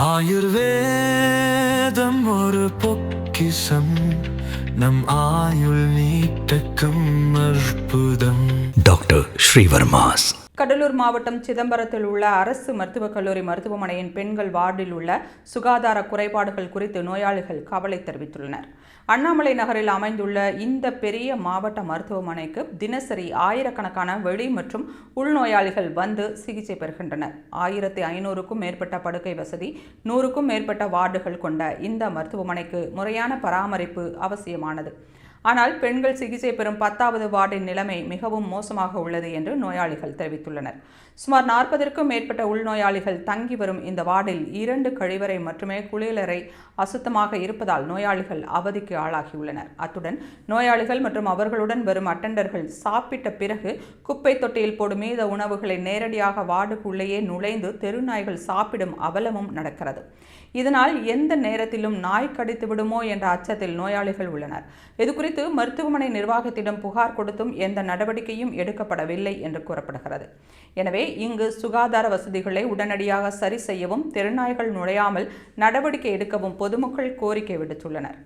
ஆயுர்வேதம் ஒரு பொக்கிஷம், நம் ஆயுள் நீட்டக்கும் அற்புதம். டாக்டர் ஸ்ரீவர்மாஸ். கடலூர் மாவட்டம் சிதம்பரத்தில் உள்ள அரசு மருத்துவக் கல்லூரி மருத்துவமனையின் பெண்கள் வார்டில் உள்ள சுகாதார குறைபாடுகள் குறித்து நோயாளிகள் கவலை தெரிவித்துள்ளனர். அண்ணாமலை நகரில் அமைந்துள்ள இந்த பெரிய மாவட்ட மருத்துவமனைக்கு தினசரி ஆயிரக்கணக்கான வெளி மற்றும் உள்நோயாளிகள் வந்து சிகிச்சை பெறுகின்றனர். 1500க்கும் மேற்பட்ட படுக்கை வசதி, 100க்கும் மேற்பட்ட வார்டுகள் கொண்ட இந்த மருத்துவமனைக்கு முறையான பராமரிப்பு அவசியமானது. ஆனால் பெண்கள் சிகிச்சை பெறும் 10வது வார்டின் நிலைமை மிகவும் மோசமாக உள்ளது என்று நோயாளிகள் தெரிவித்துள்ளனர். சுமார் 40ற்கும் மேற்பட்ட உள்நோயாளிகள் தங்கி வரும் இந்த வார்டில் 2 கழிவறை மட்டுமே குளியலறை அசுத்தமாக இருப்பதால் நோயாளிகள் அவதிக்கு ஆளாகியுள்ளனர். அத்துடன் நோயாளிகள் மற்றும் அவர்களுடன் வரும் அட்டெண்டர்கள் சாப்பிட்ட பிறகு குப்பை தொட்டியில் போடும் மீத உணவுகளை நேரடியாக வார்டுக்குள்ளேயே நுழைந்து தெருநாய்கள் சாப்பிடும் அவலமும் நடக்கிறது. இதனால் எந்த நேரத்திலும் நாய் கடித்து விடுமோ என்ற அச்சத்தில் நோயாளிகள் உள்ளனர். இதுகுறித்து மருத்துவமனை நிர்வாகத்திடம் புகார் கொடுத்தும் எந்த நடவடிக்கையும் எடுக்கப்படவில்லை என்று கூறப்படுகிறது. எனவே இங்கு சுகாதார வசதிகளை உடனடியாக சரி செய்யவும், தெருநாய்கள் நுழையாமல் நடவடிக்கை எடுக்கவும் பொதுமக்கள் கோரிக்கை விடுத்துள்ளனர்.